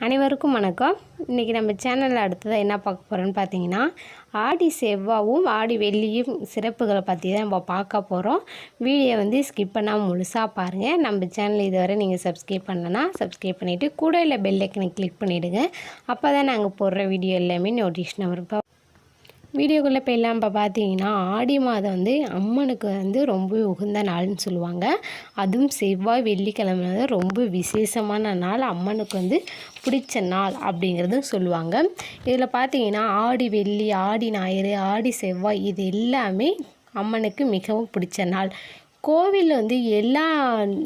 அனைவருக்கும் வணக்கம். இன்றைக்கி நம்ம சேனலில் அடுத்ததாக என்ன பார்க்க போகிறோன்னு பார்த்தீங்கன்னா, ஆடி செவ்வாயும் ஆடி வெள்ளியும் சிறப்புகளை பற்றி தான் நம்ம பார்க்க போகிறோம். வீடியோ ஸ்கிப் பண்ணாமல் முழுசாக பாருங்கள். நம்ம சேனல் இதுவரை நீங்கள் சப்ஸ்கிரைப் பண்ணலன்னா சப்ஸ்கிரைப் பண்ணிவிட்டு கூட இல்லை பெல் ஐக்கனை கிளிக் பண்ணிவிடுங்க. அப்போ தான் நாங்கள் போடுற வீடியோ எல்லாமே நோட்டிஃபிகேஷன் வரும். வீடியோக்குள்ளே போயெல்லாம் இப்போ பார்த்தீங்கன்னா, ஆடி மாதம் அம்மனுக்கு ரொம்ப உகந்த நாள்னு சொல்லுவாங்க. அதுவும் செவ்வாய் வெள்ளிக்கிழமை ரொம்ப விசேஷமான நாள், அம்மனுக்கு பிடிச்ச நாள் அப்படிங்கிறதும் சொல்லுவாங்க. இதில் பார்த்தீங்கன்னா ஆடி வெள்ளி, ஆடி ஞாயிறு, ஆடி செவ்வாய் இது எல்லாமே அம்மனுக்கு மிகவும் பிடிச்ச நாள். கோவில் எல்லா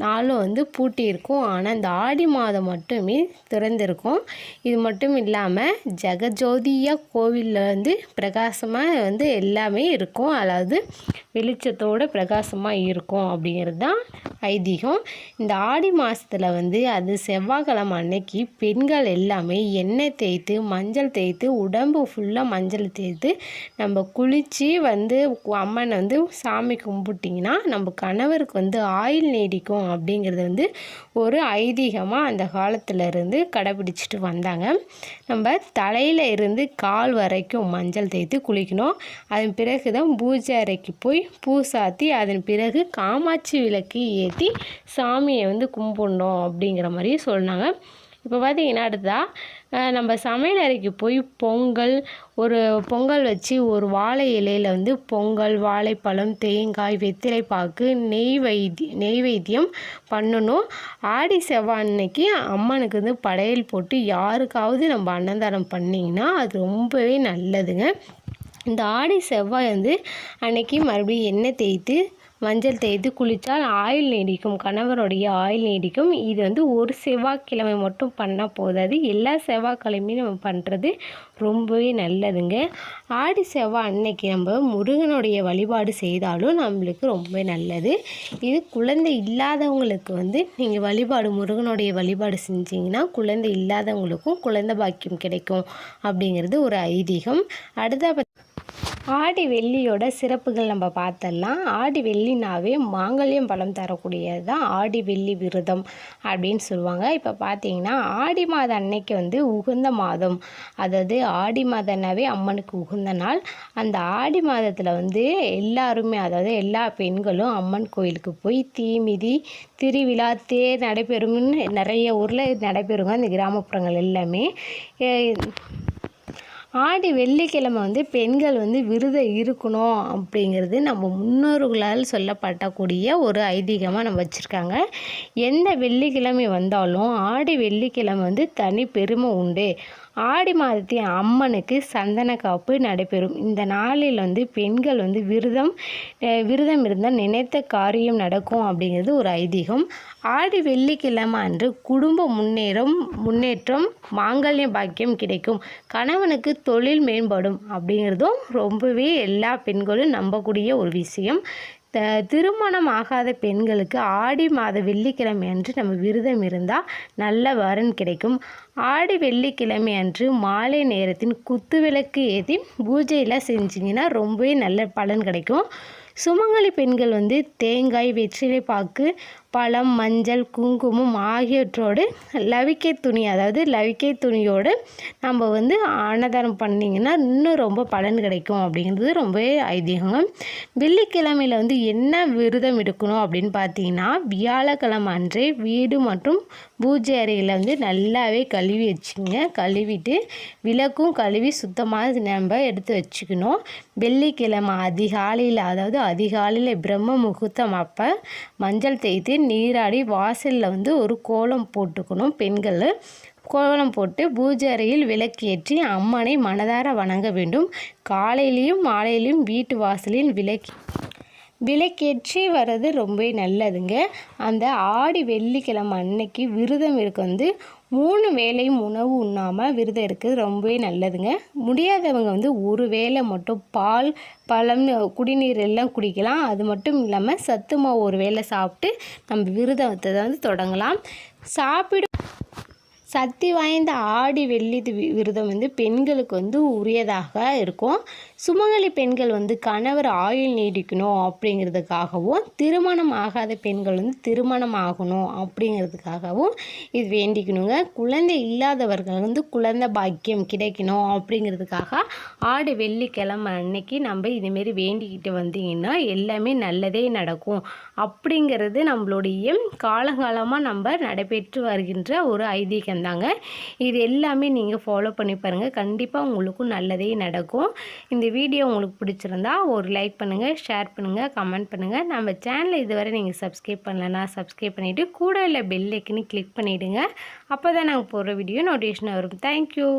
நாளும் பூட்டி இருக்கும். ஆனால் இந்த ஆடி மாதம் மட்டுமே திறந்திருக்கும். இது மட்டும் இல்லாமல் ஜெகஜோதியாக கோவிலில் பிரகாசமாக எல்லாமே இருக்கும். அதாவது வெளிச்சத்தோடு பிரகாசமாக இருக்கும் அப்படிங்கிறது தான் ஐதீகம். இந்த ஆடி மாதத்தில் அது செவ்வாய்க்கிழமை அன்னைக்கு பெண்கள் எல்லாமே எண்ணெய் தேய்த்து மஞ்சள் தேய்த்து உடம்பு ஃபுல்லாக மஞ்சள் தேய்த்து நம்ம குளித்து அம்மனை சாமி கும்பிட்டிங்கன்னா நம்ம கணவருக்கு ஆயுள் நீடிக்கும் அப்படிங்கிறது ஒரு ஐதீகமாக அந்த காலத்திலேருந்து கடைபிடிச்சிட்டு வந்தாங்க. நம்ம தலையில் இருந்து கால் வரைக்கும் மஞ்சள் தேய்த்து குளிக்கணும். அதன் பிறகு தான் பூஜை அறைக்கு போய் பூ சாத்தி அதன் பிறகு காமாட்சி விளக்கு ஏற்றி சாமியை கும்பிடணும் அப்படிங்கிற மாதிரி சொன்னாங்க. இப்போ பார்த்தீங்கன்னா அடுத்ததாக நம்ம சமையல் அறைக்கு போய் பொங்கல் வச்சு ஒரு வாழை இலையில் பொங்கல், வாழைப்பழம், தேங்காய், வெத்திலை பாக்கு, நெய்வேத்தியம் பண்ணணும். ஆடி செவ்வாய் அன்னைக்கு அம்மனுக்கு படையல் போட்டு யாருக்காவது நம்ம அன்னதானம் பண்ணிங்கன்னா அது ரொம்பவே நல்லதுங்க. இந்த ஆடி செவ்வாய் அன்னைக்கு மறுபடியும் எண்ணெய் தேய்த்து மஞ்சள் தேய்த்து குளித்தால் ஆயுள் நீடிக்கும், கணவருடைய ஆயுள் நீடிக்கும். இது ஒரு செவ்வாய்க்கிழமை மட்டும் பண்ணால் போதாது, எல்லா செவ்வாய்க்கிழமையும் நம்ம பண்ணுறது ரொம்பவே நல்லதுங்க. ஆடி செவ்வாய் அன்னைக்கு நம்ம முருகனுடைய வழிபாடு செய்தாலும் நம்மளுக்கு ரொம்பவே நல்லது. இது குழந்தை இல்லாதவங்களுக்கு நீங்கள் முருகனுடைய வழிபாடு செஞ்சிங்கன்னா குழந்தை இல்லாதவங்களுக்கும் குழந்தை பாக்கியம் கிடைக்கும் அப்படிங்கிறது ஒரு ஐதீகம். அடுத்த ஆடி வெள்ளியோட சிறப்புகள் நம்ம பார்த்தரலாம். ஆடி வெள்ளினாவே மாங்கல்யம் பலம் தரக்கூடியது தான் ஆடி வெள்ளி விரதம் அப்படின்னு சொல்லுவாங்க. இப்போ பார்த்தீங்கன்னா ஆடி மாதம் அன்னைக்கு உகந்த மாதம், அதாவது ஆடி மாதம்னாவே அம்மனுக்கு உகந்த நாள். அந்த ஆடி மாதத்தில் எல்லாருமே, அதாவது எல்லா பெண்களும் அம்மன் கோயிலுக்கு போய் தீமிதி, திருவிழா, தேர் நடைபெறும்னு நிறைய ஊரில் நடைபெறுங்க இந்த கிராமப்புறங்கள் எல்லாமே. ஆடி வெள்ளிக்கிழமை பெண்கள் விரதம் இருக்கணும் அப்படிங்கிறது நம்ம முன்னோர்களால் சொல்லப்படக்கூடிய ஒரு ஐதீகமாக நம்ம வச்சுருக்காங்க. எந்த வெள்ளிக்கிழமை வந்தாலும் ஆடி வெள்ளிக்கிழமை தனி பெருமை உண்டு. ஆடி மாதத்தின் அம்மனுக்கு சந்தன காப்பு நடைபெறும். இந்த நாளில் பெண்கள் விரதம் இருந்தால் நினைத்த காரியம் நடக்கும் அப்படிங்கிறது ஒரு ஐதீகம். ஆடி வெள்ளிக்கிழமை அன்று குடும்ப முன்னேற்றம், மாங்கல்ய பாக்கியம் கிடைக்கும், கணவனுக்கு தொழில் மேம்படும் அப்படிங்கிறதும் ரொம்பவே எல்லா பெண்களும் நம்பக்கூடிய ஒரு விஷயம். திருமணம் ஆகாத பெண்களுக்கு ஆடி மாத வெள்ளிக்கிழமை அன்று நம்ம விரதம் இருந்தால் நல்ல வரன் கிடைக்கும். ஆடி வெள்ளிக்கிழமை அன்று மாலை நேரத்தின் குத்துவிளக்கு ஏற்றி பூஜையெல்லாம் செஞ்சிங்கன்னா ரொம்பவே நல்ல பலன் கிடைக்கும். சுமங்கலி பெண்கள் தேங்காய், வெற்றிலை பாக்கு, பழம், மஞ்சள், குங்குமம் ஆகியவற்றோடு லவிக்கை துணி, அதாவது லவிக்கை துணியோடு நம்ம அன்னதானம் பண்ணிங்கன்னா இன்னும் ரொம்ப பலன் கிடைக்கும் அப்படிங்கிறது ரொம்பவே ஐதீகம். வெள்ளிக்கிழமையில் என்ன விரதம் எடுக்கணும் அப்படின்னு பார்த்தீங்கன்னா, வியாழக்கிழமை அன்றே வீடு மற்றும் பூஜை அறையில் நல்லாவே கழுவி வச்சுங்க. கழுவிட்டு விளக்கும் கழுவி சுத்தமாக நம்ம எடுத்து வச்சுக்கணும். வெள்ளிக்கிழமை அதிகாலையில் பிரம்ம முகூர்த்தம் அப்போ மஞ்சள் தேய்த்து நீராடி வாசலில் ஒரு கோலம் போட்டுக்கணும். பெண்கள் கோலம் போட்டு பூஜை அறையில் விளக்கேற்றி அம்மனை மனதார வணங்க வேண்டும். காலையிலையும் மாலையிலையும் வீட்டு வாசலில் விளக்கேற்றி வர்றது ரொம்பவே நல்லதுங்க. அந்த ஆடி வெள்ளிக்கிழமை அன்னைக்கு விரதம் இருக்க 3 வேளையும் உணவு உண்ணாமல் விரதம் இருக்கிறது ரொம்பவே நல்லதுங்க. முடியாதவங்க ஒரு வேளை மட்டும் பால், பழம், குடிநீர் எல்லாம் குடிக்கலாம். அது மட்டும் இல்லாமல் சத்து மாவு ஒரு வேளை சாப்பிட்டு நம்ம விரதத்தை தொடங்கலாம். சக்தி வாய்ந்த ஆடி வெள்ளி விரதம் வந்து பெண்களுக்கு வந்து உரியதாக இருக்கும். சுமங்கலி பெண்கள் வந்து கணவர் ஆயுள் நீடிக்கணும் அப்படிங்கிறதுக்காகவும், திருமணம் ஆகாத பெண்கள் வந்து திருமணம் ஆகணும் அப்படிங்கிறதுக்காகவும் இது வேண்டிக்கணுங்க. குழந்தை இல்லாதவர்கள் வந்து குழந்தை பாக்கியம் கிடைக்கணும் அப்படிங்கிறதுக்காக ஆடி வெள்ளிக்கிழமை அன்னைக்கு நம்ம இதுமாரி வேண்டிக்கிட்டு வந்தீங்கன்னா எல்லாமே நல்லதே நடக்கும் அப்படிங்கிறது நம்மளுடைய காலங்காலமாக நம்ம நடைபெற்று வருகின்ற ஒரு ஐதீகம் தாங்க. இது எல்லாமே நீங்கள் ஃபாலோ பண்ணி பாருங்கள், கண்டிப்பாக உங்களுக்கும் நல்லதே நடக்கும். இந்த வீடியோ உங்களுக்கு பிடிச்சிருந்தா ஒரு லைக் பண்ணுங்கள், ஷேர் பண்ணுங்கள், கமெண்ட் பண்ணுங்கள். நம்ம சேனலை இதுவரை நீங்கள் சப்ஸ்கிரைப் பண்ணலன்னா சப்ஸ்கிரைப் பண்ணிவிட்டு கூட இல்லை பெல் ஐக்கனை கிளிக் பண்ணிவிடுங்க. அப்போ தான் நாங்கள் போடுற வீடியோ நோட்டிஃபிகேஷன் வரும். தேங்க்யூ.